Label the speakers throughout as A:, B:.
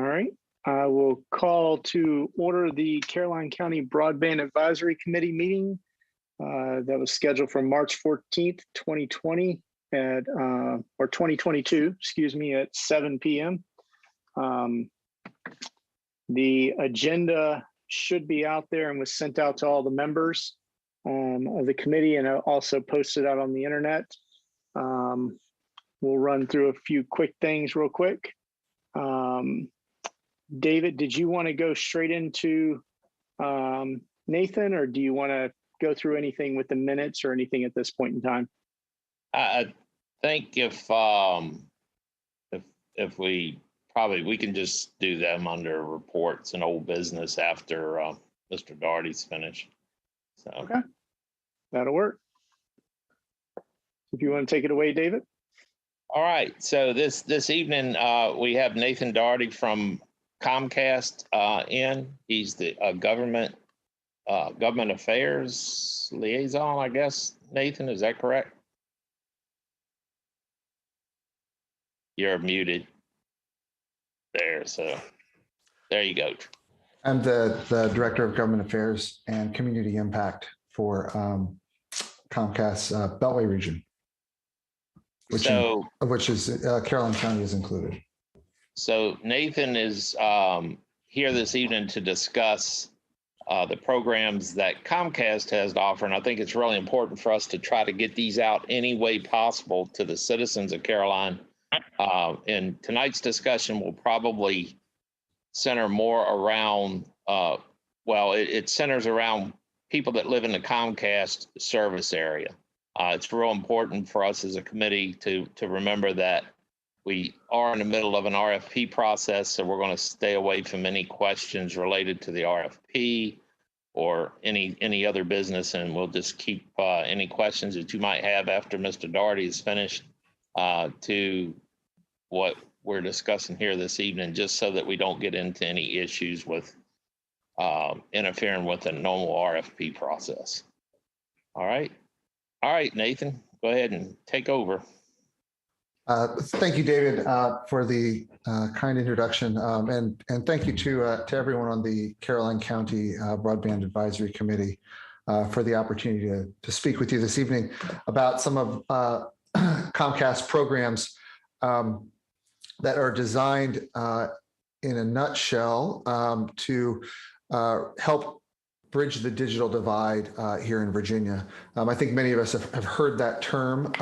A: right. I will call to order the Caroline County Broadband Advisory Committee meeting that was scheduled for March 14th, 2020 or 2022, excuse me, at 7 p.m. The agenda should be out there and was sent out to all the members of the committee, and also posted out on the internet. We'll run through a few quick things real quick. David, did you want to go straight into Nathan, or do you want to go through anything with the minutes or anything at this point in time?
B: I think if we can just do them under reports and old business after Mr. Daugherty's finished. So
A: okay, that'll work. If you want to take it away, David.
B: All right. So this evening we have Nathan Daugherty from Comcast in. He's the government affairs liaison, I guess. Nathan, is that correct? You're muted there. So there you go.
C: I'm the Director of Government Affairs and Community Impact for Comcast's Beltway region, which is Caroline County is included.
B: So Nathan is here this evening to discuss the programs that Comcast has to offer. And I think it's really important for us to try to get these out any way possible to the citizens of Caroline. And tonight's discussion will probably center more around, it centers around people that live in the Comcast service area. It's real important for us as a committee to remember that we are in the middle of an RFP process, so we're going to stay away from any questions related to the RFP or any other business, and we'll just keep any questions that you might have after Mr. Daugherty is finished to what we're discussing here this evening, just so that we don't get into any issues with interfering with a normal RFP process. All right, Nathan, go ahead and take over.
C: Thank you, David, for the kind introduction, and thank you to everyone on the Caroline County Broadband Advisory Committee for the opportunity to speak with you this evening about some of Comcast programs that are designed in a nutshell to help bridge the digital divide here in Virginia. I think many of us have heard that term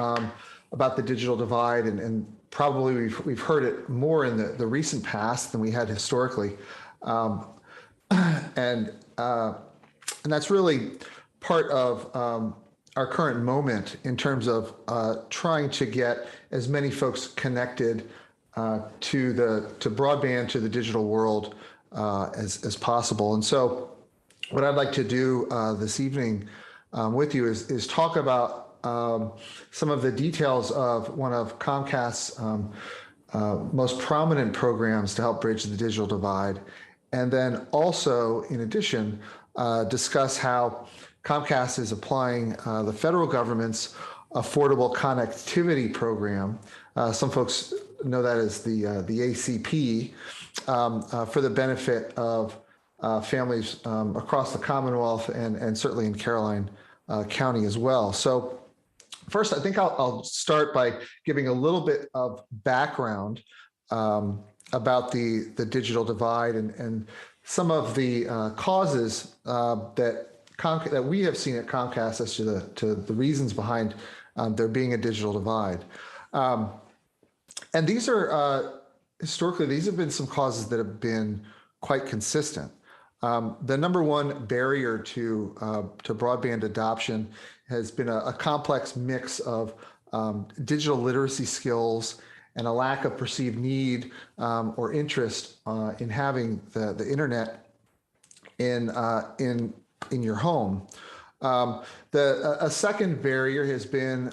C: about the digital divide, and probably we've heard it more in the recent past than we had historically. And that's really part of our current moment in terms of trying to get as many folks connected to broadband, to the digital world as possible. And so what I'd like to do this evening with you is talk about some of the details of one of Comcast's most prominent programs to help bridge the digital divide. And then also, in addition, discuss how Comcast is applying the federal government's Affordable Connectivity Program. Some folks know that as the ACP for the benefit of families across the Commonwealth and certainly in Caroline County as well. So first, I think I'll start by giving a little bit of background about the digital divide and some of the causes that we have seen at Comcast as to the reasons behind there being a digital divide. And these are historically, these have been some causes that have been quite consistent. The number one barrier to broadband adoption has been a complex mix of digital literacy skills and a lack of perceived need or interest in having the internet in your home. A second barrier has been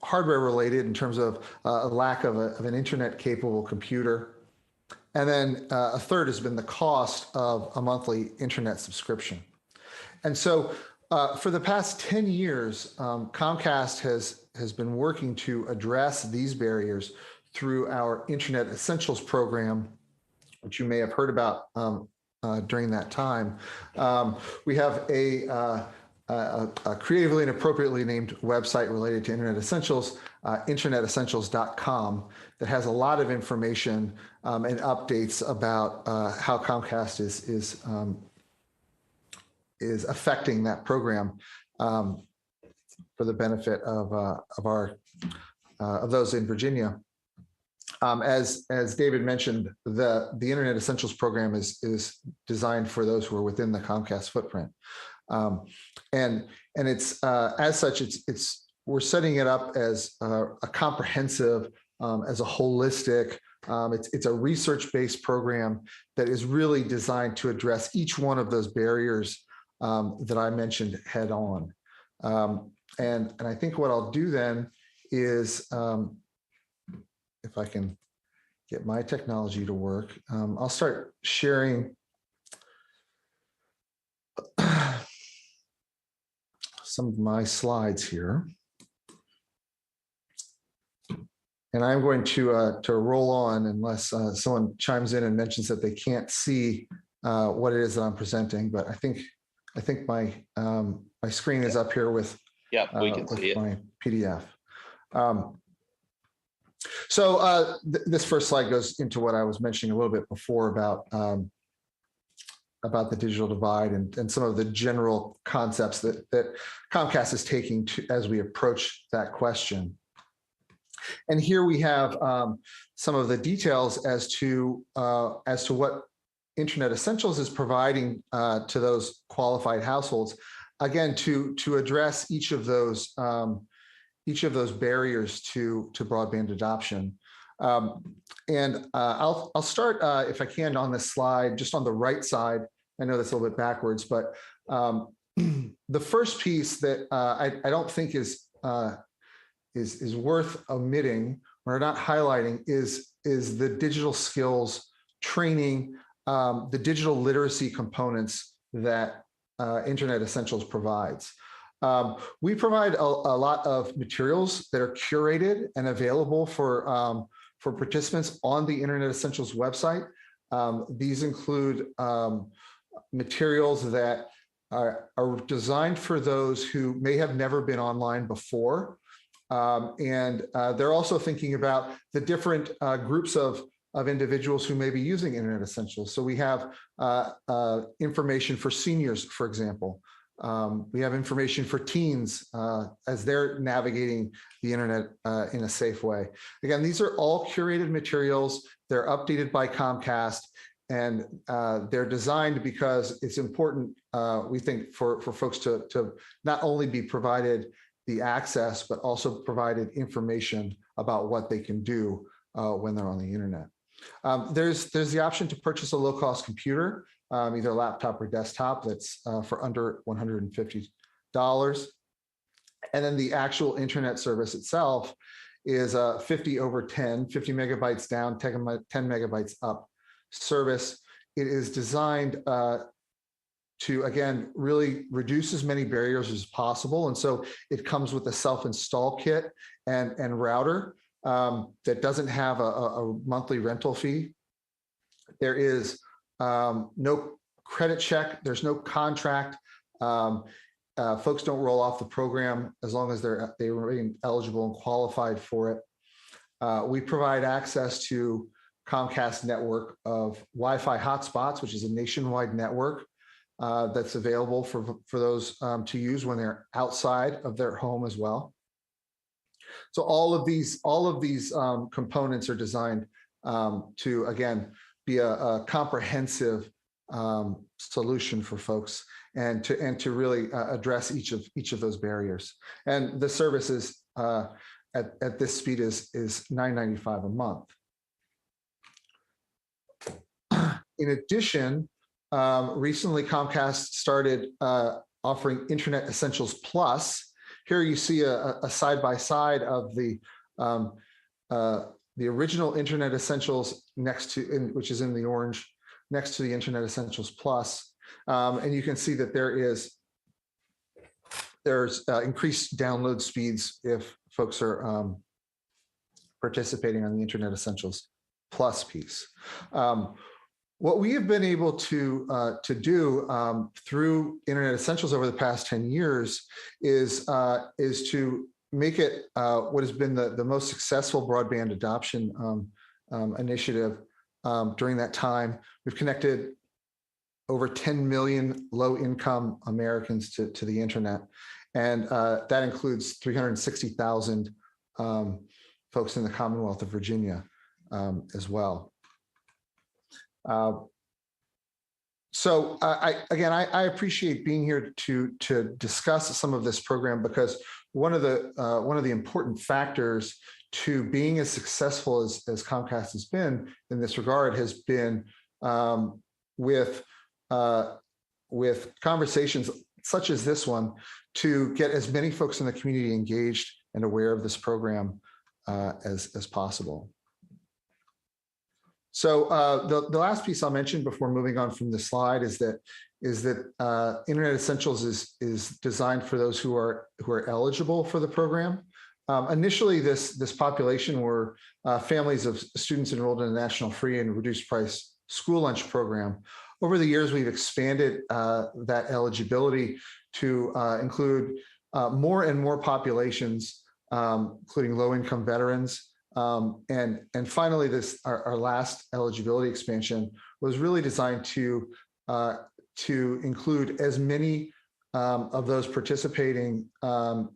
C: hardware related in terms of a lack of an internet capable computer. And then a third has been the cost of a monthly internet subscription. And so for the past 10 years, Comcast has been working to address these barriers through our Internet Essentials program, which you may have heard about during that time. We have a creatively and appropriately named website related to Internet Essentials, internetessentials.com, that has a lot of information and updates about how Comcast is affecting that program for the benefit of those in Virginia. As David mentioned, the Internet Essentials program is designed for those who are within the Comcast footprint, and it's as such, we're setting it up as a comprehensive, as a holistic. It's a research-based program that is really designed to address each one of those barriers that I mentioned head on. And I think what I'll do then is, if I can get my technology to work, I'll start sharing some of my slides here. And I'm going to roll on unless someone chimes in and mentions that they can't see what it is that I'm presenting. But I think my my screen is up here with
B: we can see it.
C: My PDF. This first slide goes into what I was mentioning a little bit before about the digital divide and some of the general concepts that Comcast is taking as we approach that question. And here we have some of the details as to what Internet Essentials is providing to those qualified households. Again, to address each of those barriers to broadband adoption. I'll start, if I can, on this slide, just on the right side. I know that's a little bit backwards, but the first piece that I don't think is worth omitting or not highlighting is the digital skills training, the digital literacy components that Internet Essentials provides. We provide a lot of materials that are curated and available for participants on the Internet Essentials website. These include materials that are designed for those who may have never been online before. And they're also thinking about the different groups of individuals who may be using Internet Essentials. So we have information for seniors, for example. We have information for teens as they're navigating the internet in a safe way. Again, these are all curated materials. They're updated by Comcast, and they're designed because it's important, we think, for folks to not only be provided the access, but also provided information about what they can do when they're on the internet. There's the option to purchase a low-cost computer, either laptop or desktop, that's for under $150. And then the actual internet service itself is 50 megabytes down, 10 megabytes up service. It is designed to, again, really reduce as many barriers as possible. And so it comes with a self-install kit and router that doesn't have a monthly rental fee. There is no credit check. There's no contract. Folks don't roll off the program as long as they remain eligible and qualified for it. We provide access to Comcast network of Wi-Fi hotspots, which is a nationwide network that's available for those to use when they're outside of their home as well. So all of these components are designed to, again, be a comprehensive solution for folks and to really address each of those barriers. And the service is at this speed is $9.95 a month. In addition, recently Comcast started offering Internet Essentials Plus. Here you see a side-by-side of the original Internet Essentials which is in the orange, next to the Internet Essentials Plus. And you can see that there's increased download speeds if folks are participating on the Internet Essentials Plus piece. What we have been able to do through Internet Essentials over the past 10 years is to make it what has been the most successful broadband adoption initiative during that time. We've connected over 10 million low-income Americans to the internet, and that includes 360,000 folks in the Commonwealth of Virginia as well. So I appreciate being here to discuss some of this program, because one of the important factors to being as successful as Comcast has been in this regard has been with conversations such as this one to get as many folks in the community engaged and aware of this program as possible. So the last piece I'll mention before moving on from the slide is that Internet Essentials is designed for those who are eligible for the program. Initially, this population were families of students enrolled in the National Free and Reduced Price School Lunch Program. Over the years, we've expanded that eligibility to include more and more populations, including low-income veterans. And finally, our last eligibility expansion was really designed to include as many of those participating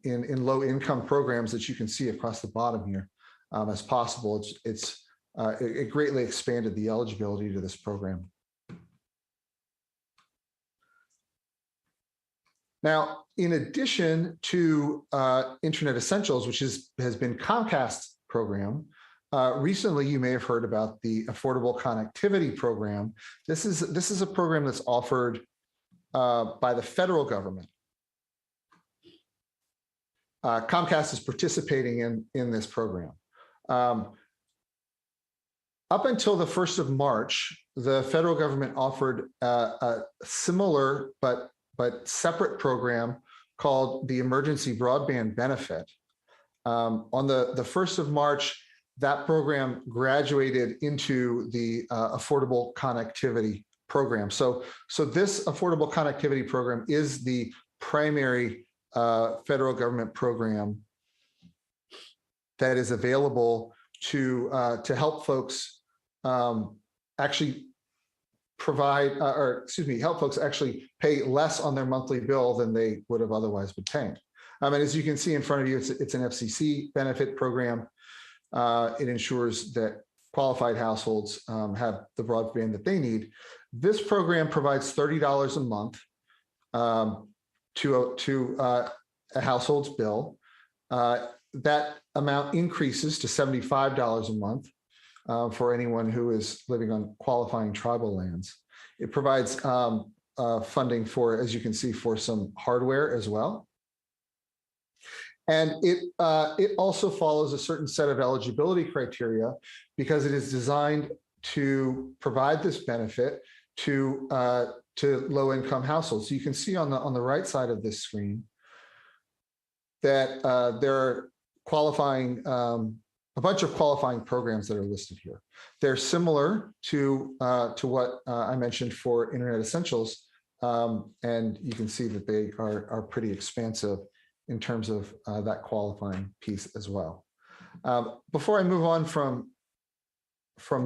C: in low-income programs that you can see across the bottom here as possible. It greatly expanded the eligibility to this program. Now, in addition to Internet Essentials, which has been Comcast's program, recently you may have heard about the Affordable Connectivity Program. This is a program that's offered by the federal government. Comcast is participating in this program. Up until the 1st of March, the federal government offered a similar but separate program called the Emergency Broadband Benefit. On the 1st of March, that program graduated into the Affordable Connectivity Program. So this Affordable Connectivity Program is the primary federal government program that is available to help folks actually help folks actually pay less on their monthly bill than they would have otherwise been paying. And as you can see in front of you, it's an FCC benefit program. It ensures that qualified households have the broadband that they need. This program provides $30 a month to a household's bill. That amount increases to $75 a month for anyone who is living on qualifying tribal lands. It provides funding for, as you can see, for some hardware as well. And it also follows a certain set of eligibility criteria because it is designed to provide this benefit to low-income households. So you can see on the right side of this screen that there are qualifying a bunch of qualifying programs that are listed here. They're similar to what I mentioned for Internet Essentials, and you can see that they are pretty expansive in terms of that qualifying piece as well. Before I move on from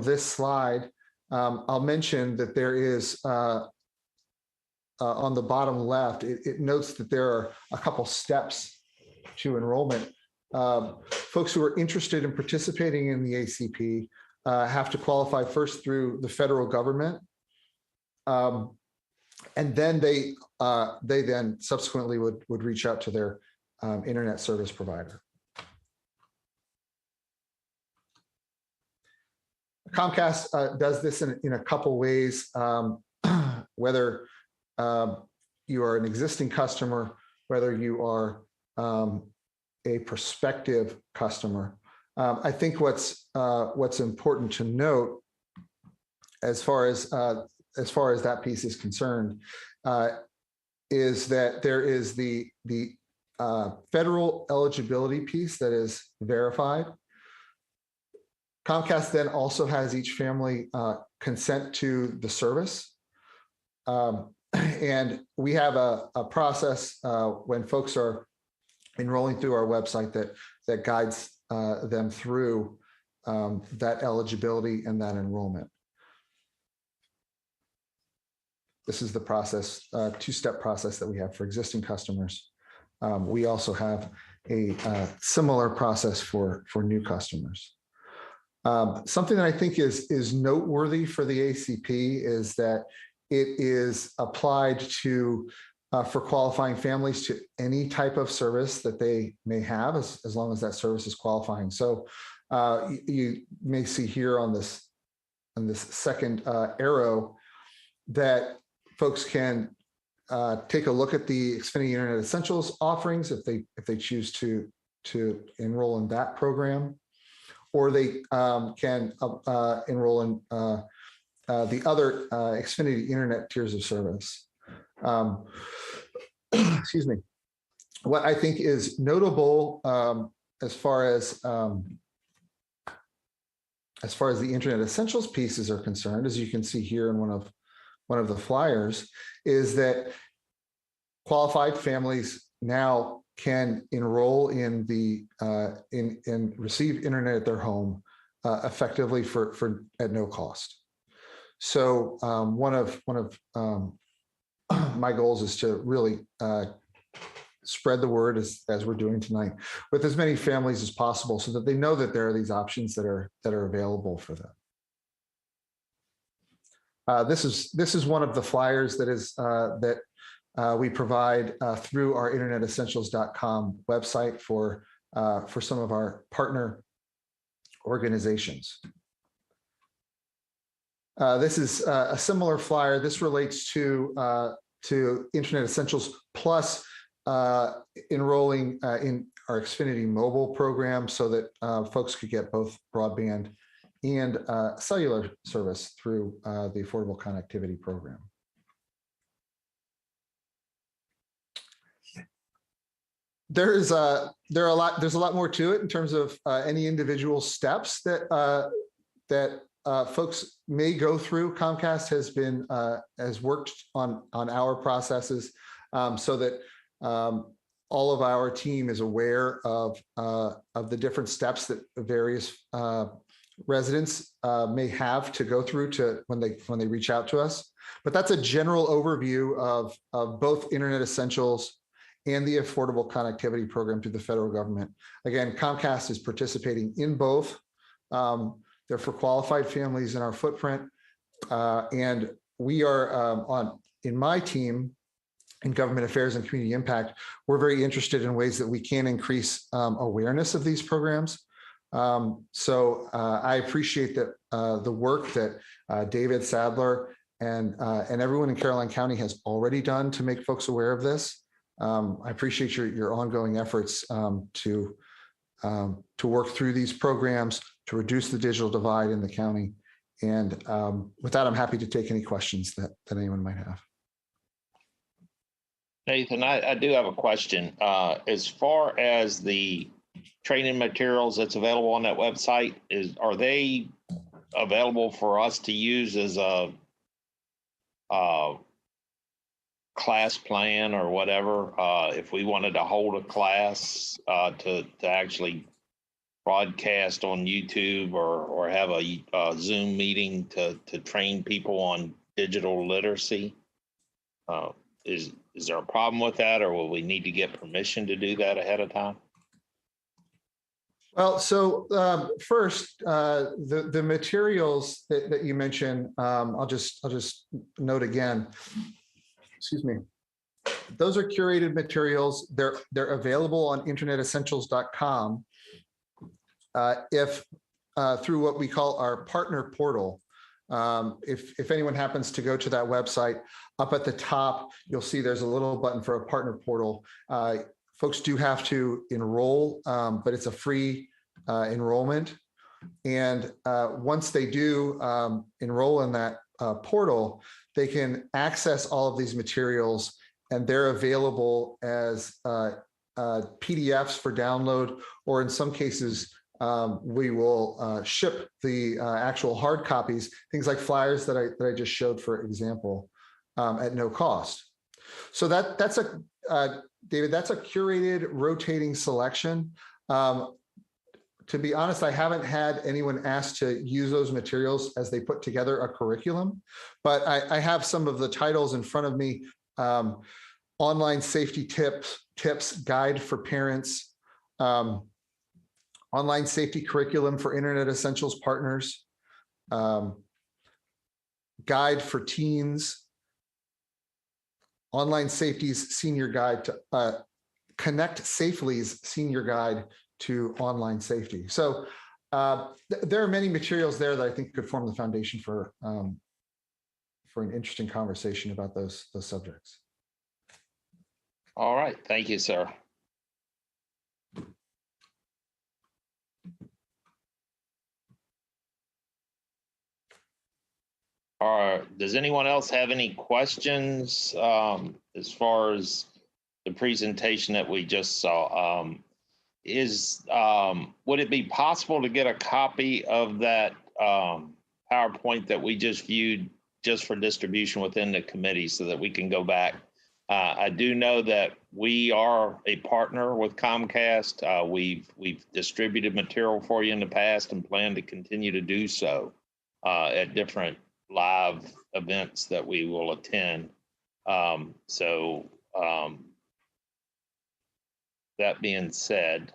C: this slide, I'll mention that there is, on the bottom left, it notes that there are a couple steps to enrollment. Folks who are interested in participating in the ACP have to qualify first through the federal government, and then they then subsequently would reach out to their internet service provider. Comcast does this in a couple ways, whether you are an existing customer, whether you are a prospective customer. I think what's important to note as far as that piece is concerned is that there is the federal eligibility piece that is verified. Comcast then also has each family consent to the service. And we have a process when folks are enrolling through our website that guides them through that eligibility and that enrollment. This is the process, two-step process that we have for existing customers. We also have a similar process for new customers. Something that I think is noteworthy for the ACP is that it is applied to for qualifying families to any type of service that they may have, as long as that service is qualifying. So you may see here on this second arrow that folks can take a look at the Xfinity Internet Essentials offerings if they choose to enroll in that program, or they can enroll in the other Xfinity Internet tiers of service. Excuse me. What I think is notable as far as the Internet Essentials pieces are concerned, as you can see here in one of the flyers, is that qualified families now can enroll in the in receive internet at their home effectively for at no cost. So one of my goals is to really spread the word as we're doing tonight with as many families as possible, so that they know that there are these options that are available for them. This is one of the flyers that is that we provide through our internetessentials.com website for some of our partner organizations. This is a similar flyer. This relates to Internet Essentials plus enrolling in our Xfinity mobile program, so that folks could get both broadband and cellular service through the Affordable Connectivity Program. There's a lot more to it in terms of any individual steps that folks may go through. Comcast has worked on our processes so that all of our team is aware of the different steps that various residents may have to go through when they reach out to us. But that's a general overview of both Internet Essentials and the Affordable Connectivity Program through the federal government. Again, Comcast is participating in both. They're for qualified families in our footprint. And we are in my team in government affairs and community impact, we're very interested in ways that we can increase awareness of these programs. So I appreciate that the work that David Sadler and everyone in Caroline County has already done to make folks aware of this. I appreciate your ongoing efforts to work through these programs, to reduce the digital divide in the county. And with that, I'm happy to take any questions that anyone might have.
B: Nathan, I do have a question. As far as the training materials that's available on that website, are they available for us to use as a class plan or whatever, if we wanted to hold a class to actually broadcast on YouTube or have a Zoom meeting to train people on digital literacy? Is there a problem with that, or will we need to get permission to do that ahead of time?
C: Well, so first, the materials that you mentioned, I'll just note again. Excuse me. Those are curated materials. They're available on internetessentials.com. If through what we call our partner portal, if anyone happens to go to that website, up at the top, you'll see there's a little button for a partner portal. Folks do have to enroll, but it's a free enrollment. And once they do enroll in that portal, they can access all of these materials, and they're available as PDFs for download, or in some cases, we will ship the actual hard copies, things like flyers that I just showed, for example, at no cost. So that's a David, that's a curated, rotating selection. To be honest, I haven't had anyone ask to use those materials as they put together a curriculum, but I have some of the titles in front of me. Online safety tips, guide for parents, online safety curriculum for Internet Essentials partners, guide for teens, online safety's senior guide to Connect Safely's senior guide to online safety. So there are many materials there that I think could form the foundation for an interesting conversation about those subjects.
B: All right, thank you, sir. All right, does anyone else have any questions as far as the presentation that we just saw? Would it be possible to get a copy of that PowerPoint that we just viewed just for distribution within the committee so that we can go back? I do know that we are a partner with Comcast. We've distributed material for you in the past and plan to continue to do so at different live events that we will attend. That being said,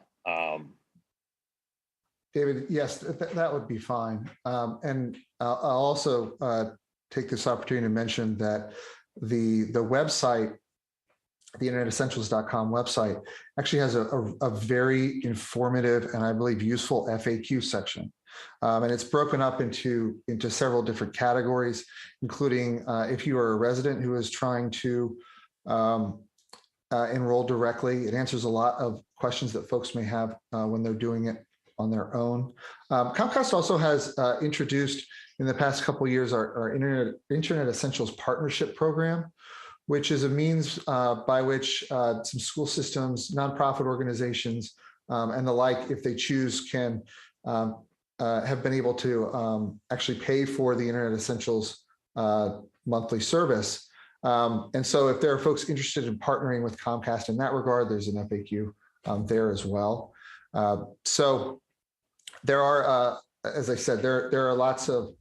C: David, yes, that would be fine. And I'll also take this opportunity to mention that the website, the internetessentials.com website, actually has a very informative and I believe useful FAQ section. And it's broken up into several different categories, including if you are a resident who is trying to enroll directly. It answers a lot of questions that folks may have when they're doing it on their own. Comcast also has introduced in the past couple of years our Internet Essentials Partnership Program, which is a means by which some school systems, nonprofit organizations, and the like, if they choose, can have been able to actually pay for the Internet Essentials monthly service. And so if there are folks interested in partnering with Comcast in that regard, there's an FAQ there as well. So there are, as I said, there are lots of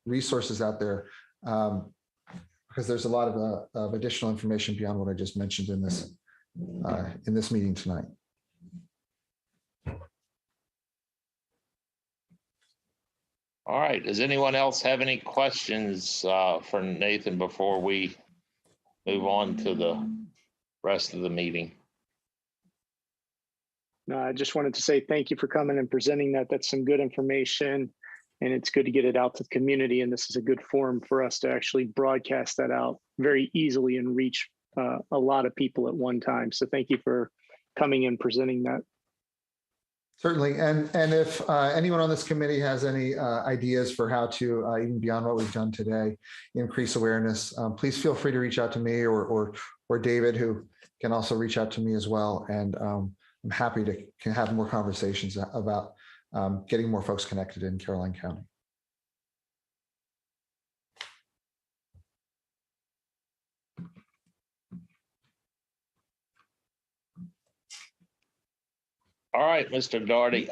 C: resources out there because there's a lot of additional information beyond what I just mentioned in this meeting tonight.
B: all right, does anyone else have any questions for Nathan before we move on to the rest of the meeting?
A: No, I just wanted to say thank you for coming and presenting that. That's some good information, and it's good to get it out to the community. And this is a good forum for us to actually broadcast that out very easily and reach a lot of people at one time. So thank you for coming and presenting that.
C: Certainly, and if anyone on this committee has any ideas for how to, even beyond what we've done today, increase awareness, please feel free to reach out to me or David, who can also reach out to me as well. And I'm happy to have more conversations about getting more folks connected in Caroline County.
B: All right, Mr. Daugherty,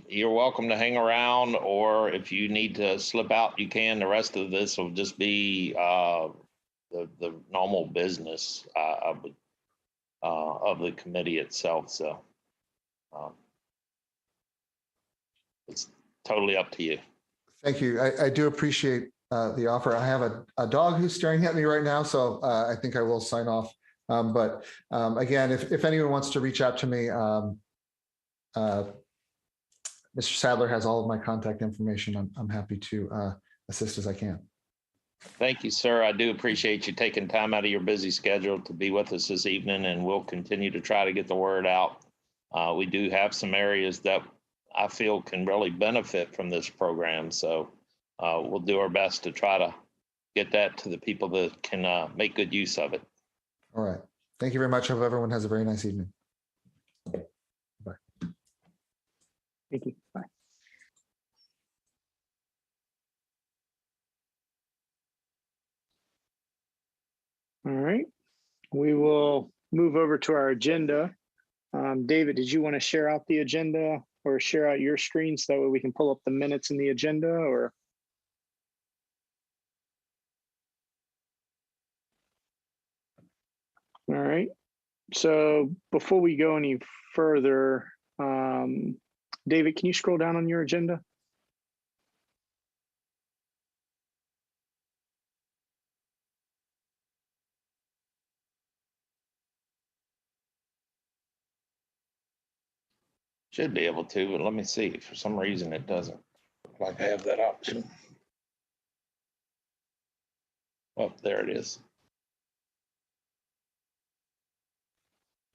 B: you're welcome to hang around, or if you need to slip out, you can. The rest of this will just be the normal business of the committee itself. So it's totally up to you.
C: Thank you. I do appreciate the offer. I have a dog who's staring at me right now, so I think I will sign off. But again, if anyone wants to reach out to me, Mr. Sadler has all of my contact information. I'm happy to assist as I can.
B: Thank you, sir. I do appreciate you taking time out of your busy schedule to be with us this evening, and we'll continue to try to get the word out. We do have some areas that I feel can really benefit from this program, so we'll do our best to try to get that to the people that can make good use of it.
C: All right. Thank you very much. I hope everyone has a very nice evening.
A: Thank you. Bye. All right, we will move over to our agenda. David, did you want to share out the agenda or share out your screen so that way we can pull up the minutes in the agenda, or? All right, so before we go any further, David, can you scroll down on your agenda?
B: Should be able to, but let me see. For some reason, it doesn't look like I have that option. Oh, there it is.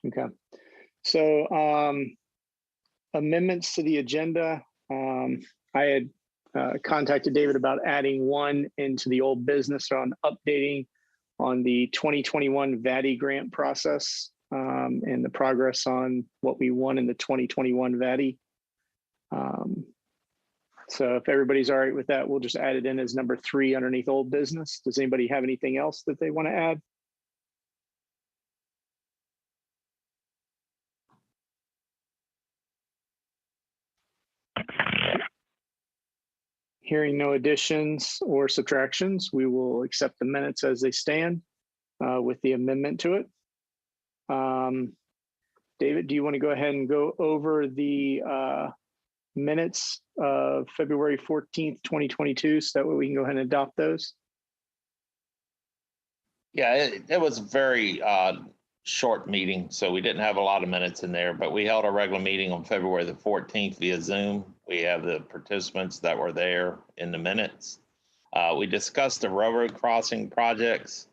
A: Okay, so amendments to the agenda. I had contacted David about adding one into the old business on updating on the 2021 Vatti grant process and the progress on what we won in the 2021 Vatti. So if everybody's all right with that, we'll just add it in as number 3 underneath old business. Does anybody have anything else that they want to add? Hearing no additions or subtractions, we will accept the minutes as they stand with the amendment to it. David, do you want to go ahead and go over the minutes of February 14th, 2022, so that way we can go ahead and adopt those?
B: Yeah, it was a very short meeting, so we didn't have a lot of minutes in there, but we held a regular meeting on February the 14th via Zoom. We have the participants that were there in the minutes. We discussed the railroad crossing projects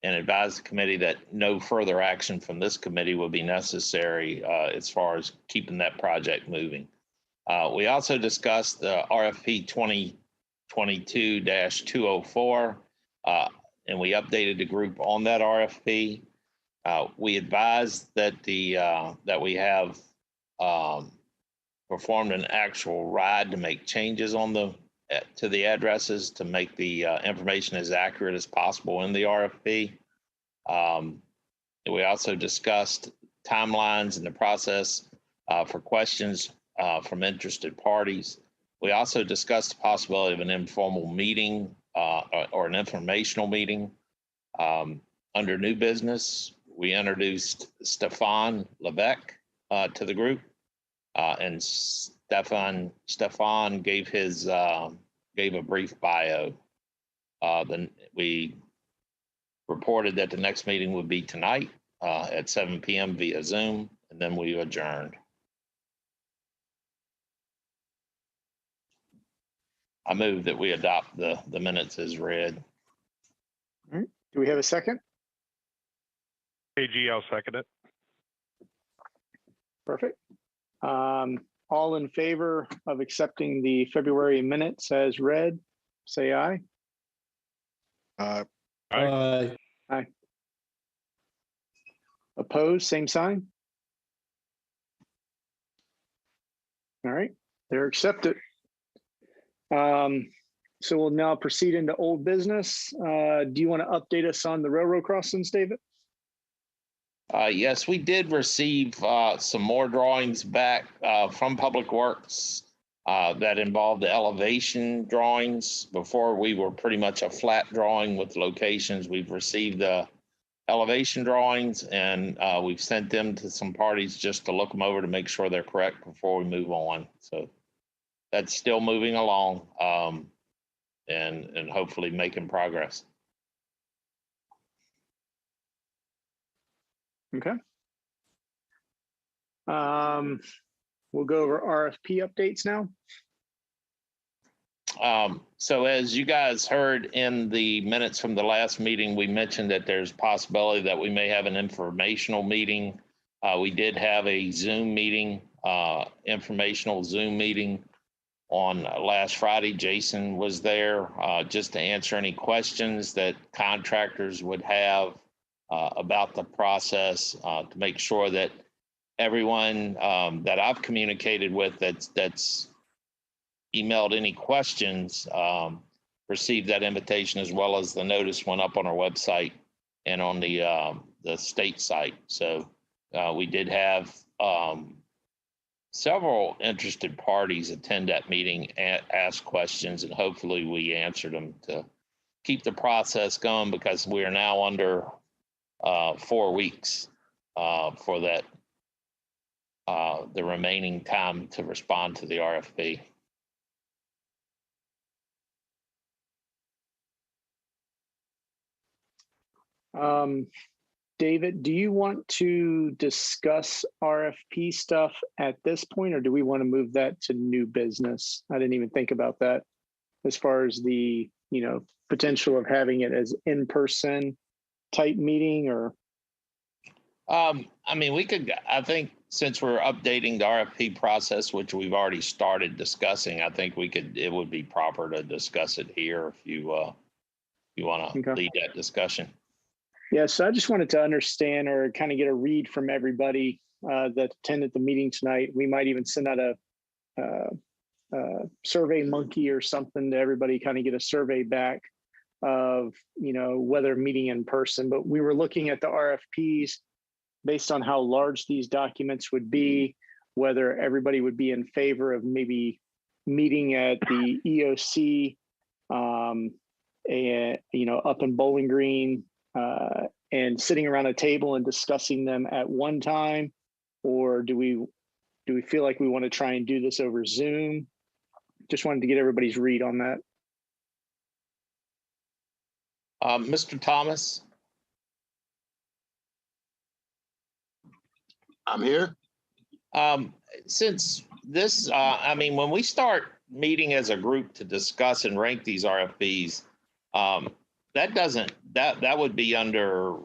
B: and advised the committee that no further action from this committee will be necessary as far as keeping that project moving. We also discussed the RFP 2022-204, and we updated the group on that RFP. We advised that that we have performed an actual ride to make changes on to the addresses to make the information as accurate as possible in the RFP. We also discussed timelines in the process for questions from interested parties. We also discussed the possibility of an informal meeting or an informational meeting. Under new business, we introduced Stefan Levesque to the group, and Stefan gave a brief bio. Then we reported that the next meeting would be tonight at 7 p.m. via Zoom, and then we adjourned. I move that we adopt the minutes as read.
A: All right. Do we have a second?
D: AG, I'll second it.
A: Perfect. All in favor of accepting the February minutes as read, say aye.
D: Aye.
A: Aye. Opposed, same sign. All right, they're accepted. So we'll now proceed into old business. Do you want to update us on the railroad crossings, David?
B: Yes, we did receive some more drawings back from Public Works that involved the elevation drawings. Before, we were pretty much a flat drawing with locations. We've received the elevation drawings, and we've sent them to some parties just to look them over to make sure they're correct before we move on. So that's still moving along and hopefully making progress.
A: Okay. We'll go over RFP updates now.
B: So as you guys heard in the minutes from the last meeting, we mentioned that there's a possibility that we may have an informational meeting. We did have a Zoom meeting, informational Zoom meeting on last Friday. Jason was there just to answer any questions that contractors would have about the process, to make sure that everyone that I've communicated with that's emailed any questions received that invitation, as well as the notice went up on our website and on the state site. So we did have several interested parties attend that meeting and ask questions, and hopefully we answered them to keep the process going, because we are now under 4 weeks for that, the remaining time to respond to the RFP.
A: David, do you want to discuss RFP stuff at this point, or do we want to move that to new business? I didn't even think about that as far as the, potential of having it as in-person type meeting, or.
B: I mean, I think since we're updating the RFP process, which we've already started discussing, I think it would be proper to discuss it here if you want to lead that discussion.
A: Yeah, so I just wanted to understand or kind of get a read from everybody that attended the meeting tonight. We might even send out a survey monkey or something to everybody, kind of get a survey back of, whether meeting in person. But we were looking at the RFPs based on how large these documents would be, whether everybody would be in favor of maybe meeting at the EOC and, up in Bowling Green, and sitting around a table and discussing them at one time, or do we feel like we want to try and do this over Zoom? Just wanted to get everybody's read on that.
B: Mr. Thomas?
E: I'm here.
B: Since this, I mean, when we start meeting as a group to discuss and rank these RFPs, that would be under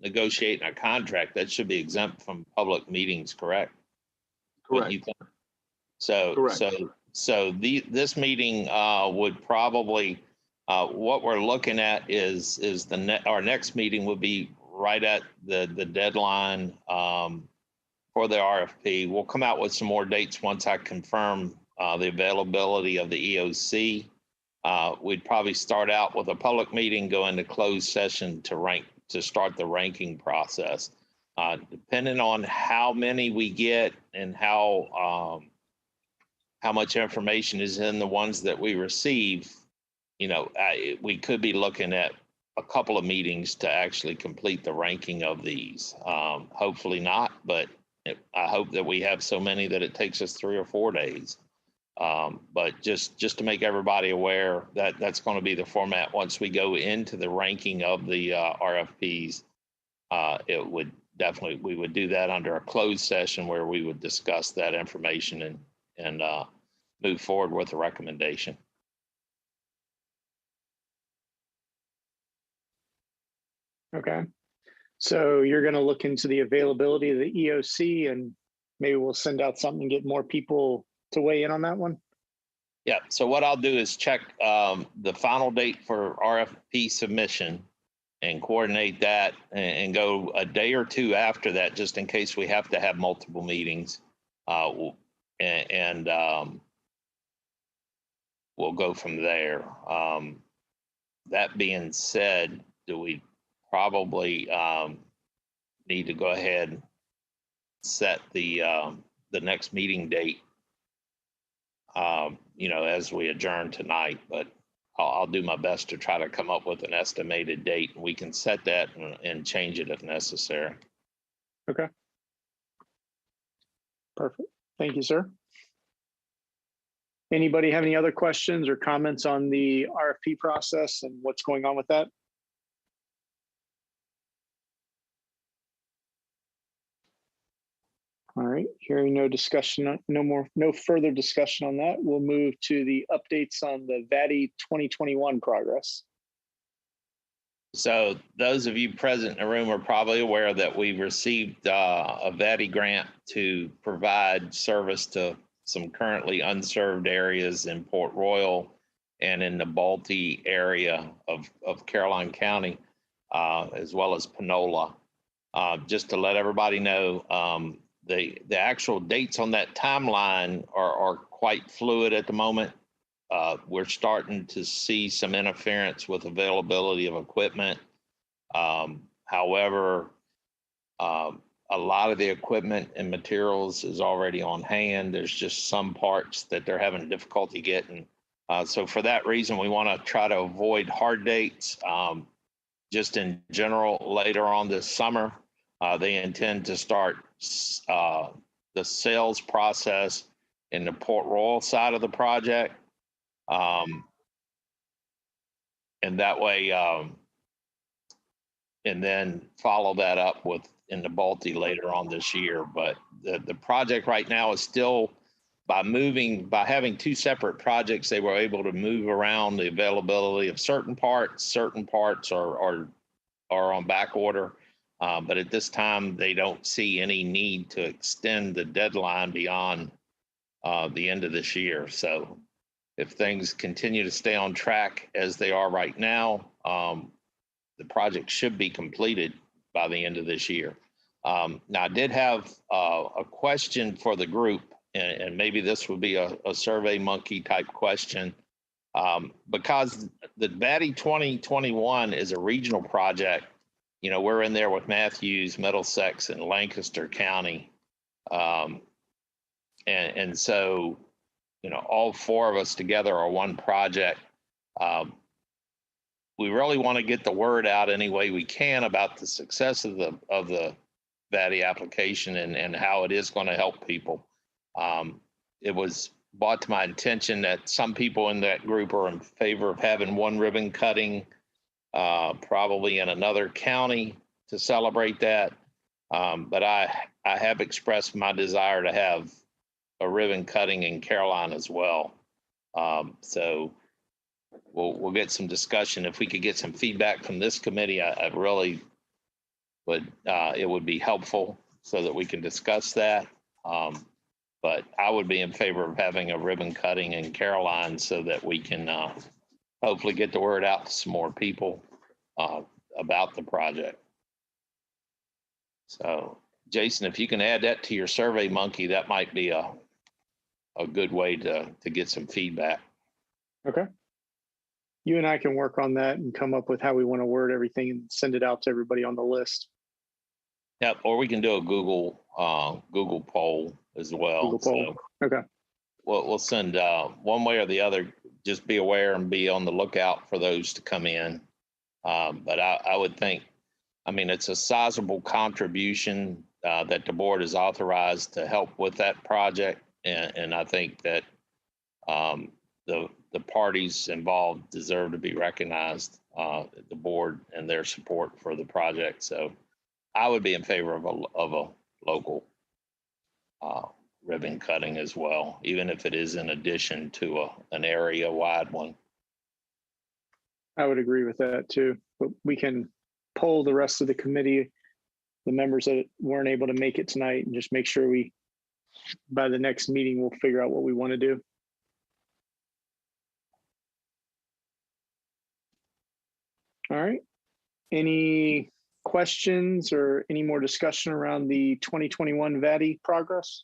B: negotiating a contract. That should be exempt from public meetings, correct?
E: Correct.
B: So,
E: correct.
B: This meeting would probably, what we're looking at is our next meeting would be right at the deadline for the RFP. We'll come out with some more dates once I confirm the availability of the EOC. We'd probably start out with a public meeting, go into closed session to start the ranking process. Depending on how many we get and how much information is in the ones that we receive, we could be looking at a couple of meetings to actually complete the ranking of these. Hopefully not, but I hope that we have so many that it takes us 3 or 4 days. But just to make everybody aware that that's going to be the format once we go into the ranking of the RFPs. We would do that under a closed session where we would discuss that information and move forward with a recommendation.
A: Okay. So you're going to look into the availability of the EOC, and maybe we'll send out something and get more people to weigh in on that one?
B: Yeah. So what I'll do is check the final date for RFP submission and coordinate that and go a day or two after that, just in case we have to have multiple meetings. And we'll go from there. That being said, do we probably need to go ahead and set the next meeting date, as we adjourn tonight, but I'll do my best to try to come up with an estimated date, and we can set that and change it if necessary.
A: Okay. Perfect. Thank you, sir. Anybody have any other questions or comments on the RFP process and what's going on with that? All right, hearing no discussion, no further discussion on that, we'll move to the updates on the Vatti 2021 progress.
B: So those of you present in the room are probably aware that we received a Vatti grant to provide service to some currently unserved areas in Port Royal and in the Balti area of Caroline County, as well as Panola. Just to let everybody know, the actual dates on that timeline are quite fluid at the moment. We're starting to see some interference with availability of equipment. However, a lot of the equipment and materials is already on hand. There's just some parts that they're having difficulty getting. So for that reason, we want to try to avoid hard dates. Just in general, later on this summer, they intend to start the sales process in the Port Royal side of the project. And that way, and then follow that up with in the Balti later on this year. But the project right now is still, by having two separate projects, they were able to move around the availability of certain parts. Certain parts are on back order. But at this time, they don't see any need to extend the deadline beyond the end of this year. So if things continue to stay on track as they are right now, the project should be completed by the end of this year. Now, I did have a question for the group, and maybe this would be a Survey Monkey type question, because the Vatti 2021 is a regional project. You know, we're in there with Matthews, Middlesex, and Lancaster County. And so, you know, all four of us together are one project. We really want to get the word out any way we can about the success of the Vatti application and how it is going to help people. It was brought to my attention that some people in that group are in favor of having one ribbon cutting, probably in another county to celebrate that. But I have expressed my desire to have a ribbon cutting in Caroline as well. So we'll get some discussion. If we could get some feedback from this committee, I really would, it would be helpful so that we can discuss that. But I would be in favor of having a ribbon cutting in Caroline so that we can hopefully get the word out to some more people about the project. So, Jason, if you can add that to your Survey Monkey, that might be a good way to get some feedback.
A: Okay. You and I can work on that and come up with how we want to word everything and send it out to everybody on the list.
B: Yep, or we can do a Google poll as well.
A: Google poll.
B: So
A: okay.
B: we'll send one way or the other. Just be aware and be on the lookout for those to come in. But I would think, I mean, it's a sizable contribution that the board is authorized to help with that project. And I think that the parties involved deserve to be recognized, the board and their support for the project. So I would be in favor of a local ribbon cutting as well, even if it is in addition to an area-wide one.
A: I would agree with that too, but we can poll the rest of the committee, the members that weren't able to make it tonight, and just make sure by the next meeting, we'll figure out what we want to do. All right. Any questions or any more discussion around the 2021 Vatti progress?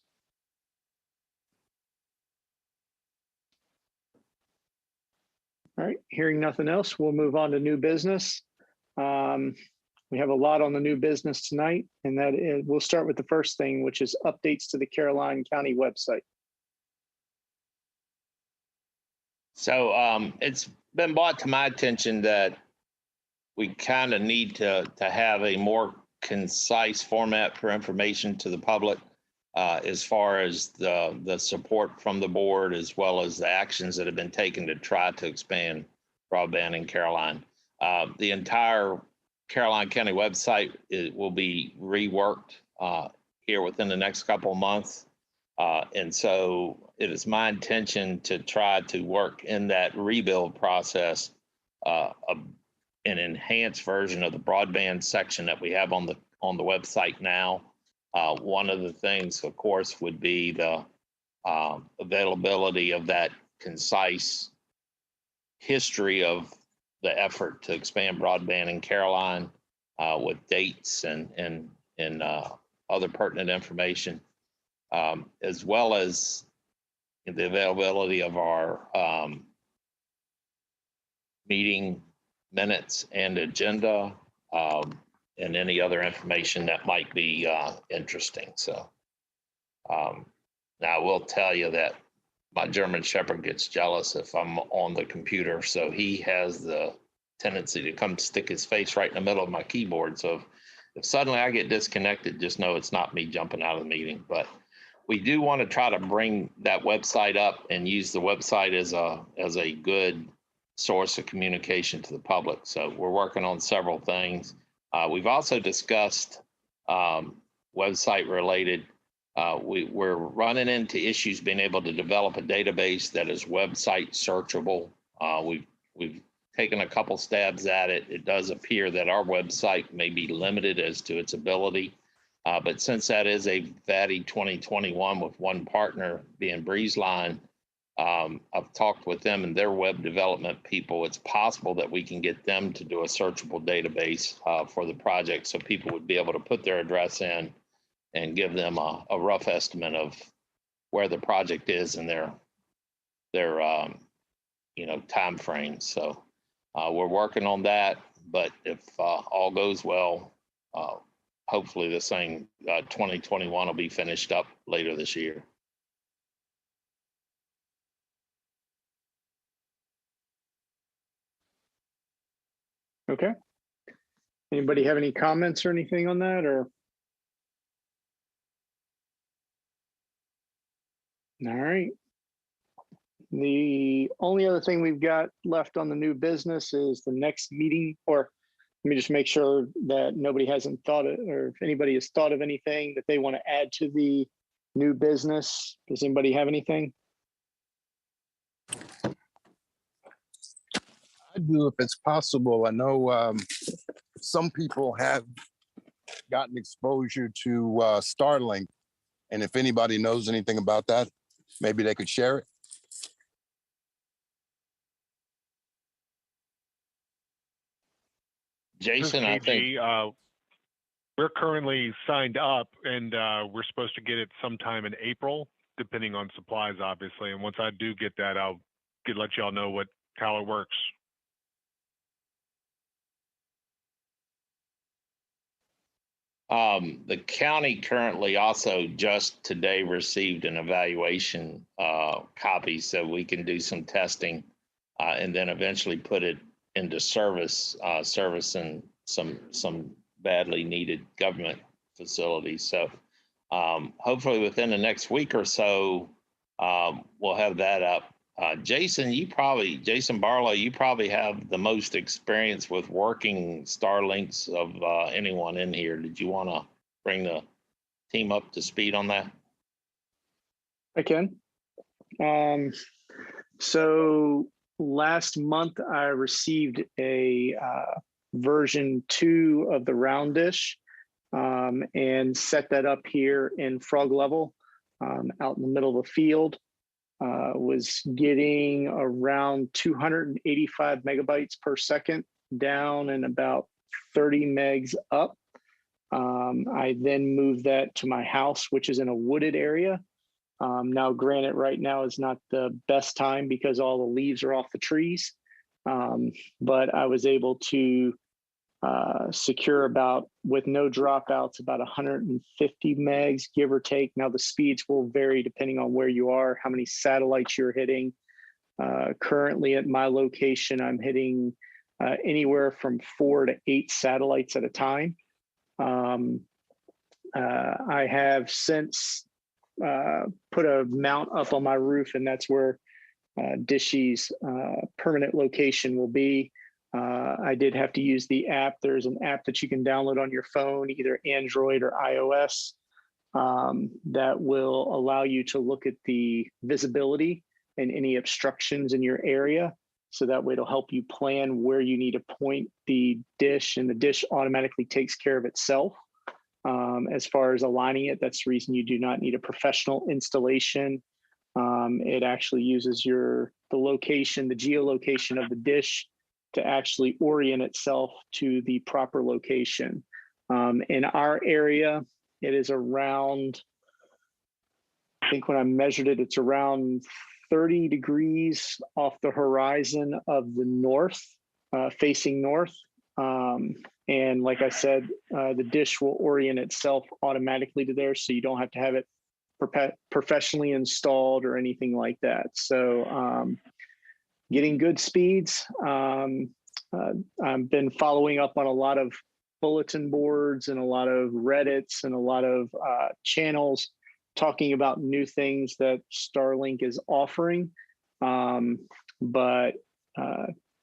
A: All right, hearing nothing else, we'll move on to new business. We have a lot on the new business tonight, and that is, we'll start with the first thing, which is updates to the Caroline County website.
B: So it's been brought to my attention that we kind of need to have a more concise format for information to the public, as far as the support from the board, as well as the actions that have been taken to try to expand broadband in Caroline. The entire Caroline County website will be reworked here within the next couple of months. And so it is my intention to try to work in that rebuild process, an enhanced version of the broadband section that we have on the website now. One of the things, of course, would be the availability of that concise history of the effort to expand broadband in Caroline, with dates and other pertinent information, as well as the availability of our meeting minutes and agenda, and any other information that might be interesting. So now I will tell you that my German Shepherd gets jealous if I'm on the computer. So he has the tendency to come stick his face right in the middle of my keyboard. So if suddenly I get disconnected, just know it's not me jumping out of the meeting. But we do want to try to bring that website up and use the website as a good source of communication to the public. So we're working on several things. We've also discussed website related. We're running into issues being able to develop a database that is website searchable. We've taken a couple stabs at it. It does appear that our website may be limited as to its ability. But since that is a Vatti 2021 with one partner being BreezeLine, I've talked with them and their web development people. It's possible that we can get them to do a searchable database for the project, so people would be able to put their address in and give them a rough estimate of where the project is and their time frame. So we're working on that, but if all goes well, hopefully this thing 2021 will be finished up later this year.
A: Okay. Anybody have any comments or anything on that, or? All right. The only other thing we've got left on the new business is the next meeting, or let me just make sure that nobody hasn't thought it, or if anybody has thought of anything that they want to add to the new business. Does anybody have anything?
E: I do, if it's possible. I know some people have gotten exposure to Starlink, and if anybody knows anything about that, maybe they could share it.
B: Jason, I think
F: we're currently signed up, and we're supposed to get it sometime in April, depending on supplies, obviously. And once I do get that, I'll let y'all know how it works.
B: the county currently also just today received an evaluation copy, so we can do some testing and then eventually put it into service, servicing some badly needed government facilities. So hopefully within the next week or so, we'll have that up. Jason Barlow, you probably have the most experience with working Starlinks of anyone in here. Did you want to bring the team up to speed on that?
A: I can. So last month I received a version 2 of the round dish and set that up here in Frog Level out in the middle of the field. Was getting around 285 megabytes per second down and about 30 megs up. I then moved that to my house, which is in a wooded area. Now, granted, right now is not the best time because all the leaves are off the trees, but I was able to secure about, with no dropouts, about 150 megs, give or take. Now the speeds will vary depending on where you are, how many satellites you're hitting. Currently at my location, I'm hitting anywhere from 4 to 8 satellites at a time. I have since put a mount up on my roof, and that's where Dishy's permanent location will be. I did have to use the app. There's an app that you can download on your phone, either Android or iOS, that will allow you to look at the visibility and any obstructions in your area. So that way it'll help you plan where you need to point the dish, and the dish automatically takes care of itself. As far as aligning it, that's the reason you do not need a professional installation. It actually uses the location, the geolocation of the dish to actually orient itself to the proper location. In our area, it is around, I think when I measured it, it's around 30 degrees off the horizon of the north, facing north. And like I said, the dish will orient itself automatically to there, so you don't have to have it professionally installed or anything like that. So getting good speeds. I've been following up on a lot of bulletin boards and a lot of Reddits and a lot of channels talking about new things that Starlink is offering. But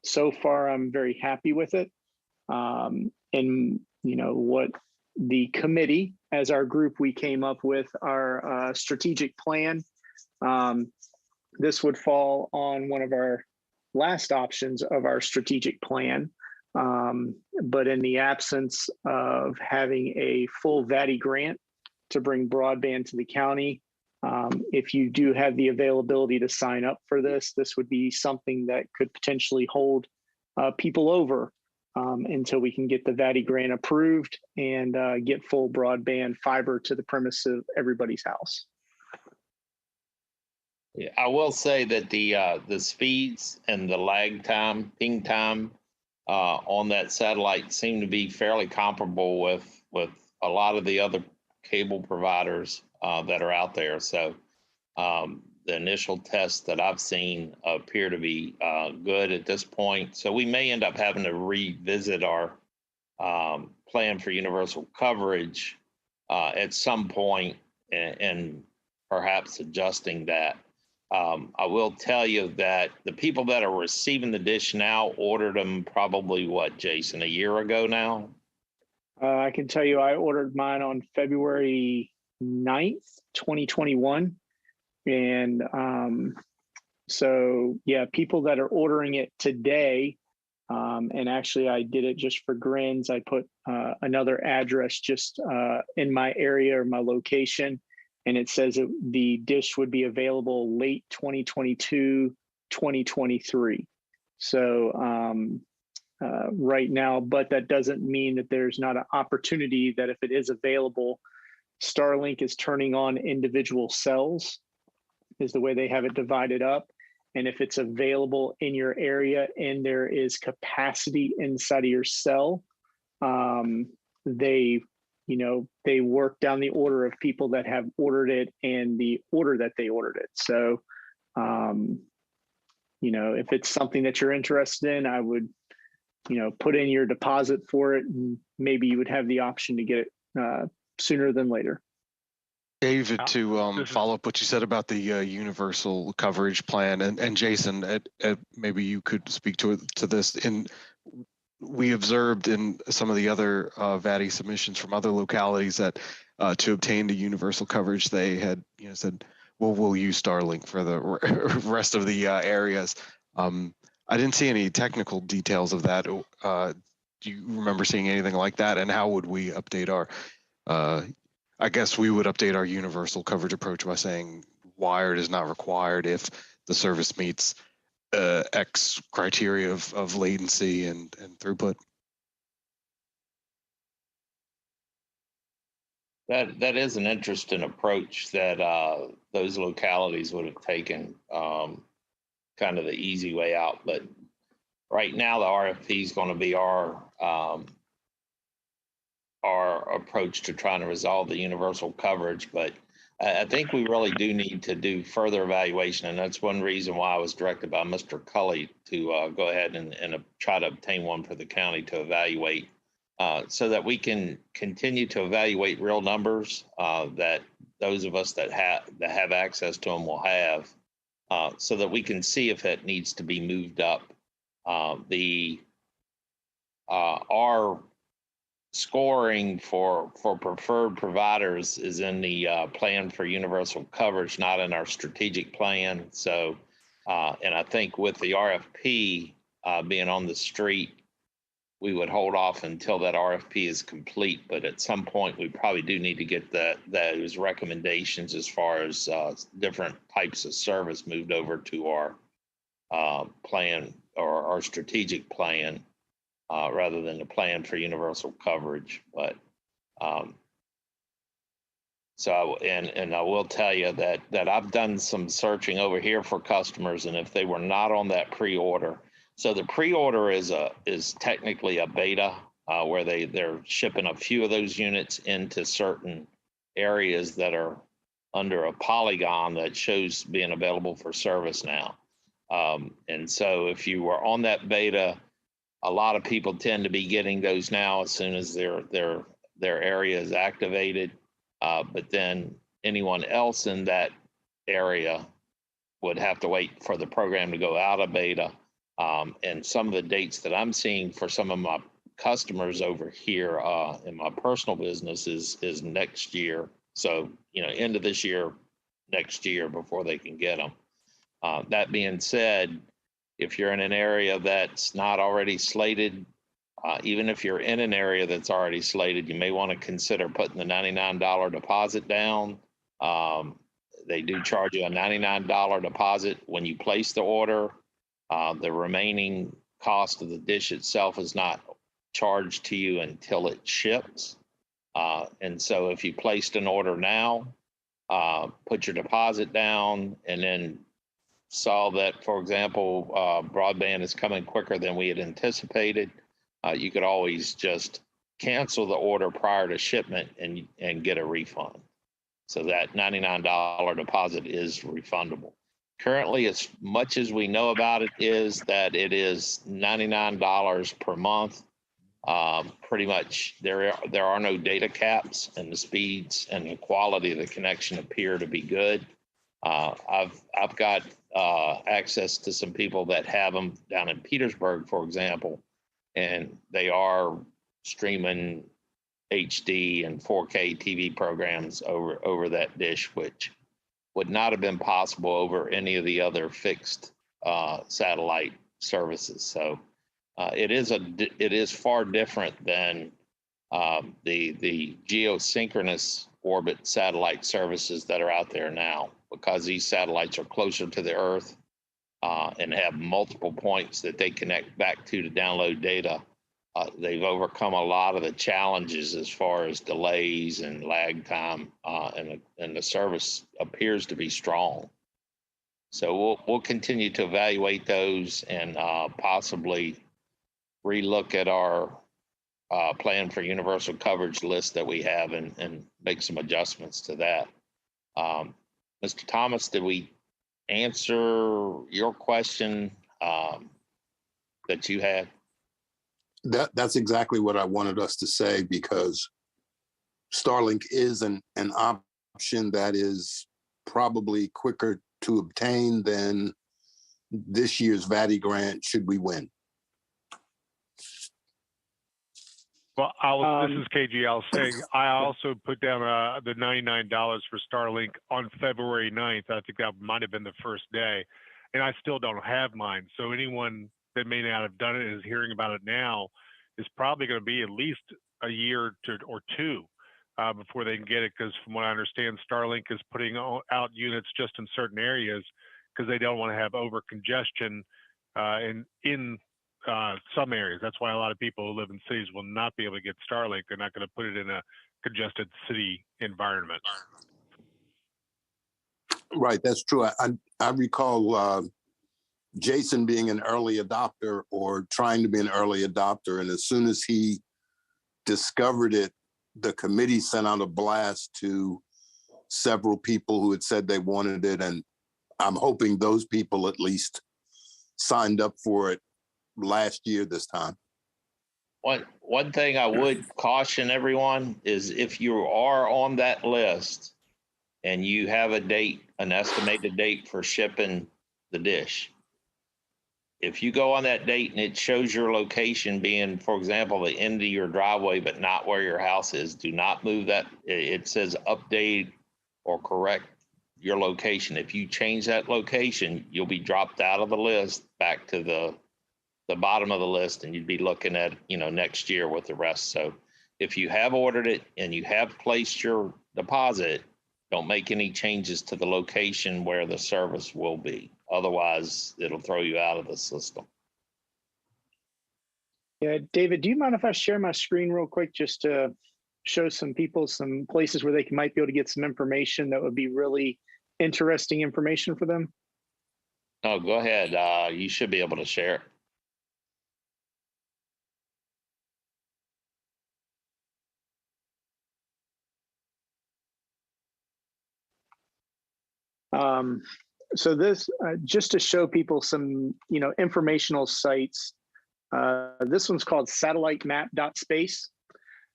A: so far, I'm very happy with it. And what the committee, as our group, we came up with our strategic plan. This would fall on one of our last options of our strategic plan. But in the absence of having a full Vatti grant to bring broadband to the county, if you do have the availability to sign up for this, this would be something that could potentially hold people over until we can get the Vatti grant approved and get full broadband fiber to the premise of everybody's house.
B: Yeah, I will say that the speeds and the lag time, ping time on that satellite seem to be fairly comparable with a lot of the other cable providers that are out there. So the initial tests that I've seen appear to be good at this point. So we may end up having to revisit our plan for universal coverage at some point and perhaps adjusting that. I will tell you that the people that are receiving the dish now ordered them probably, what, Jason, a year ago now?
A: I can tell you I ordered mine on February 9th, 2021. And so, yeah, people that are ordering it today, and actually I did it just for grins. I put another address just in my area or my location, and it says the dish would be available late 2022, 2023. So right now, but that doesn't mean that there's not an opportunity that if it is available, Starlink is turning on individual cells, is the way they have it divided up. And if it's available in your area and there is capacity inside of your cell, they work down the order of people that have ordered it and the order that they ordered it. So, if it's something that you're interested in, I would, put in your deposit for it, and maybe you would have the option to get it sooner than later.
G: David, to follow up what you said about the universal coverage plan, and Jason, maybe you could speak to this. We observed in some of the other Vatti submissions from other localities that to obtain the universal coverage, they had said, well, we'll use Starlink for the rest of the areas. I didn't see any technical details of that. Do you remember seeing anything like that? And how would we update our I guess we would update our universal coverage approach by saying wired is not required if the service meets X criteria of latency and throughput.
B: That is an interesting approach that those localities would have taken, kind of the easy way out. But right now, the RFP is going to be our approach to trying to resolve the universal coverage. But I think we really do need to do further evaluation. And that's one reason why I was directed by Mr. Cully to go ahead and try to obtain one for the county to evaluate so that we can continue to evaluate real numbers that those of us that have access to them will have so that we can see if it needs to be moved up. Our scoring for preferred providers is in the plan for universal coverage, not in our strategic plan. So, and I think with the RFP being on the street, we would hold off until that RFP is complete. But at some point, we probably do need to get those recommendations as far as different types of service moved over to our plan or our strategic plan. Rather than the plan for universal coverage. But and I will tell you that I've done some searching over here for customers, and if they were not on that pre-order, So the pre-order is technically a beta where they're shipping a few of those units into certain areas that are under a polygon that shows being available for service now. And so if you were on that beta, a lot of people tend to be getting those now as soon as their area is activated. But then anyone else in that area would have to wait for the program to go out of beta. And some of the dates that I'm seeing for some of my customers over here in my personal business is next year. So, end of this year, next year before they can get them. That being said, if you're in an area that's not already slated, even if you're in an area that's already slated, you may want to consider putting the $99 deposit down. They do charge you a $99 deposit when you place the order. The remaining cost of the dish itself is not charged to you until it ships. And so if you placed an order now, put your deposit down, and then saw that, for example, broadband is coming quicker than we had anticipated, you could always just cancel the order prior to shipment and get a refund. So that $99 deposit is refundable. Currently, as much as we know about it, is that it is $99 per month. Pretty much there are no data caps, and the speeds and the quality of the connection appear to be good. I've got access to some people that have them down in Petersburg, for example, and they are streaming HD and 4K TV programs over that dish, which would not have been possible over any of the other fixed satellite services. So it is far different than the geosynchronous orbit satellite services that are out there now, because these satellites are closer to the Earth and have multiple points that they connect back to download data. They've overcome a lot of the challenges as far as delays and lag time, and the service appears to be strong. So we'll continue to evaluate those and possibly relook at our plan for universal coverage list that we have and make some adjustments to that. Mr. Thomas, did we answer your question that you had?
E: That's exactly what I wanted us to say, because Starlink is an option that is probably quicker to obtain than this year's Vatti grant, should we win.
F: Well, this is KG. I'll say I also put down the $99 for Starlink on February 9th. I think that might have been the first day, and I still don't have mine. So anyone that may not have done it and is hearing about it now is probably going to be at least a year or two before they can get it, because from what I understand, Starlink is putting out units just in certain areas because they don't want to have over congestion in some areas. That's why a lot of people who live in cities will not be able to get Starlink. They're not going to put it in a congested city environment.
E: Right, that's true. I recall Jason being an early adopter, or trying to be an early adopter, and as soon as he discovered it, the committee sent out a blast to several people who had said they wanted it, and I'm hoping those people at least signed up for it last year this time.
B: One thing I would caution everyone is, if you are on that list and you have a date, an estimated date for shipping the dish, if you go on that date and it shows your location being, for example, the end of your driveway, but not where your house is, do not move that. It says update or correct your location. If you change that location, you'll be dropped out of the list back to the bottom of the list, and you'd be looking at, next year with the rest. So if you have ordered it and you have placed your deposit, don't make any changes to the location where the service will be. Otherwise, it'll throw you out of the system.
A: Yeah, David, do you mind if I share my screen real quick just to show some people some places where they might be able to get some information that would be really interesting information for them?
B: No, go ahead. You should be able to share it.
A: So this, just to show people some, informational sites. This one's called satellite-map.space.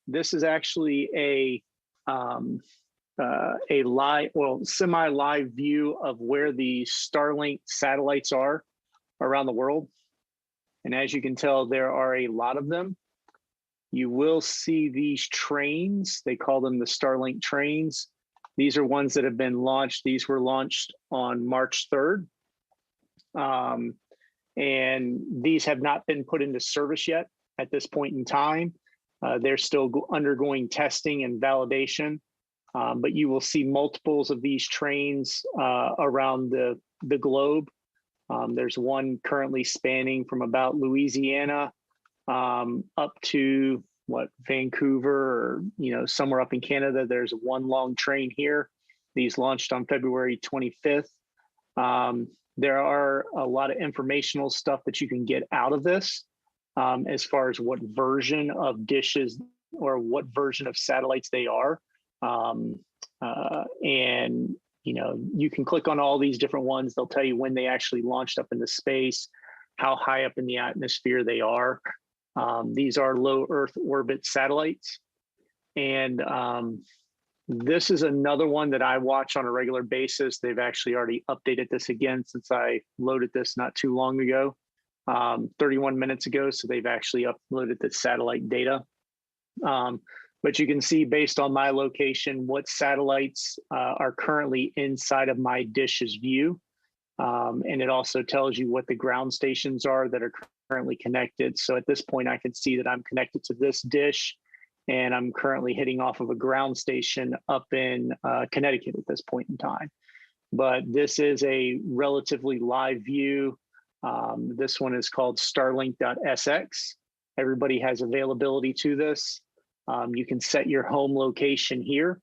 A: This is actually a live, semi-live view of where the Starlink satellites are around the world. And as you can tell, there are a lot of them. You will see these trains. They call them the Starlink Trains. These are ones that have been launched. These were launched on March 3rd. And these have not been put into service yet at this point in time. They're still undergoing testing and validation, but you will see multiples of these trains around the globe. There's one currently spanning from about Louisiana up to Vancouver, or somewhere up in Canada. There's one long train here. These launched on February 25th. There are a lot of informational stuff that you can get out of this as far as what version of dishes or what version of satellites they are. And you can click on all these different ones. They'll tell you when they actually launched up into space, how high up in the atmosphere they are. These are low Earth orbit satellites. And this is another one that I watch on a regular basis. They've actually already updated this again since I loaded this not too long ago, 31 minutes ago. So they've actually uploaded the satellite data. But you can see based on my location, what satellites are currently inside of my dish's view. And it also tells you what the ground stations are that are currently connected. So at this point, I can see that I'm connected to this dish, and I'm currently hitting off of a ground station up in Connecticut at this point in time. But this is a relatively live view. This one is called Starlink.sx. Everybody has availability to this. You can set your home location here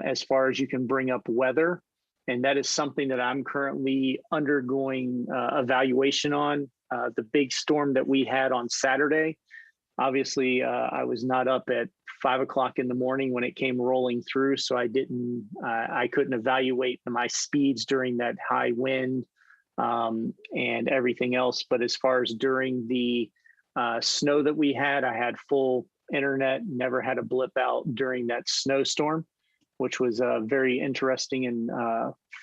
A: as far as you can bring up weather. And that is something that I'm currently undergoing evaluation on. The big storm that we had on Saturday, obviously I was not up at 5 o'clock in the morning when it came rolling through. So I couldn't evaluate my speeds during that high wind and everything else. But as far as during the snow that we had, I had full internet, never had a blip out during that snowstorm, which was very interesting and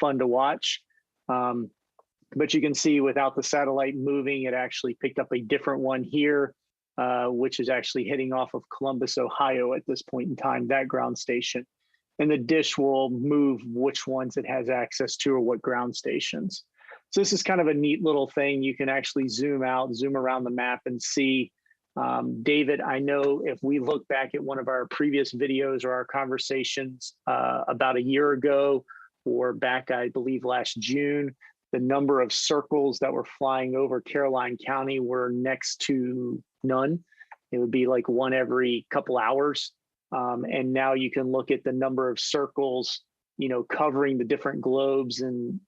A: fun to watch. But you can see without the satellite moving, it actually picked up a different one here, which is actually hitting off of Columbus, Ohio at this point in time, that ground station. And the dish will move which ones it has access to or what ground stations. So this is kind of a neat little thing. You can actually zoom out, zoom around the map and see. David, I know if we look back at one of our previous videos or our conversations about a year ago or back, I believe, last June, the number of circles that were flying over Caroline County were next to none. It would be like one every couple hours. And now you can look at the number of circles, covering the different globes and,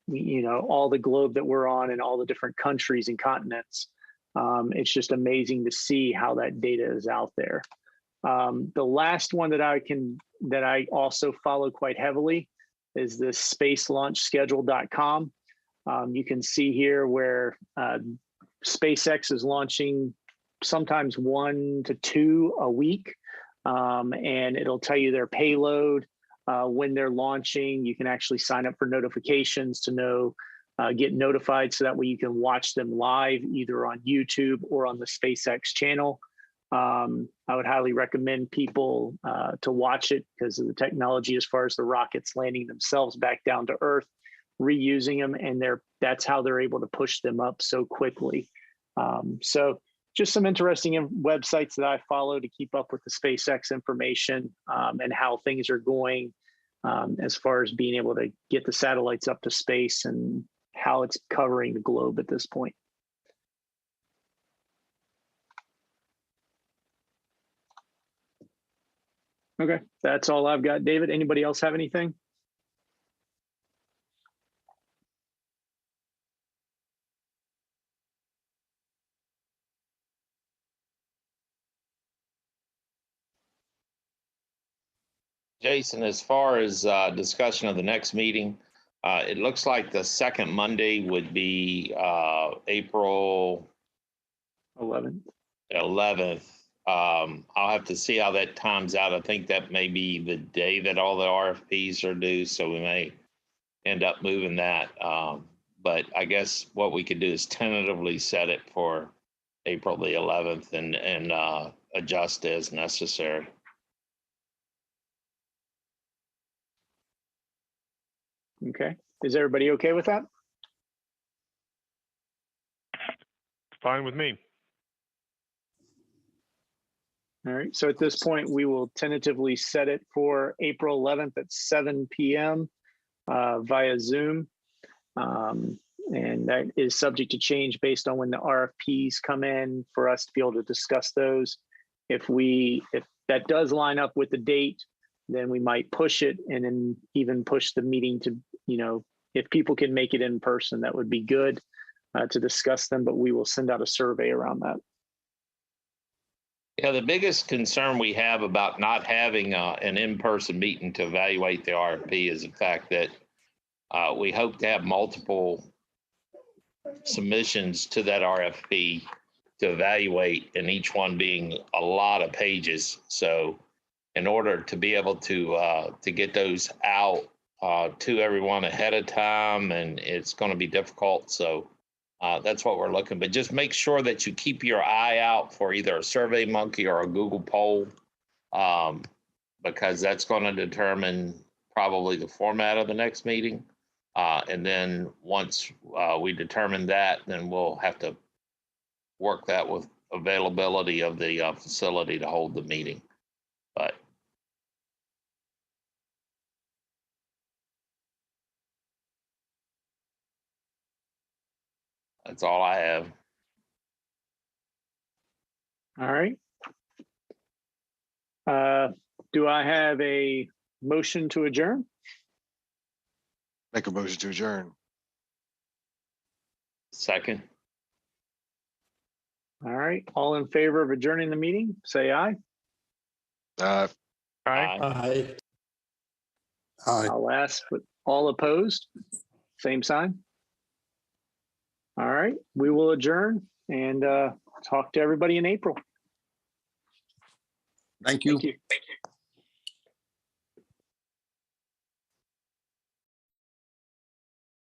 A: all the globe that we're on and all the different countries and continents. It's just amazing to see how that data is out there. The last one that I also follow quite heavily is this spacelaunchschedule.com. You can see here where SpaceX is launching sometimes 1 to 2 a week, and it'll tell you their payload, when they're launching. You can actually sign up for notifications to know, get notified so that way you can watch them live either on YouTube or on the SpaceX channel. I would highly recommend people to watch it because of the technology as far as the rockets landing themselves back down to Earth, reusing them, and that's how they're able to push them up so quickly. So just some interesting websites that I follow to keep up with the SpaceX information and how things are going as far as being able to get the satellites up to space and how it's covering the globe at this point. Okay, that's all I've got. David, anybody else have anything?
B: Jason, as far as discussion of the next meeting, It looks like the second Monday would be April 11th. I'll have to see how that times out. I think that may be the day that all the RFPs are due, so we may end up moving that. But I guess what we could do is tentatively set it for April the 11th and adjust as necessary.
A: Okay. Is everybody okay with that?
F: Fine with me.
A: All right. So at this point, we will tentatively set it for April 11th at 7 p.m. Via Zoom. And that is subject to change based on when the RFPs come in for us to be able to discuss those. If that does line up with the date, then we might push it and then even push the meeting to, if people can make it in person, that would be good to discuss them, but we will send out a survey around that.
B: Yeah, the biggest concern we have about not having an in-person meeting to evaluate the RFP is the fact that we hope to have multiple submissions to that RFP to evaluate, and each one being a lot of pages. So in order to be able to get those out to everyone ahead of time, and it's going to be difficult. So that's what we're looking, but just make sure that you keep your eye out for either a Survey Monkey or a Google poll, because that's going to determine probably the format of the next meeting. And then once we determine that, then we'll have to work that with availability of the facility to hold the meeting. But that's all I have.
A: All right. Do I have a motion to adjourn?
G: Make a motion to adjourn.
B: Second.
A: All right. All in favor of adjourning the meeting, say aye.
F: Aye.
B: Aye.
A: I'll ask, but all opposed, same sign. All right. We will adjourn and talk to everybody in April.
E: Thank you.
A: Thank you.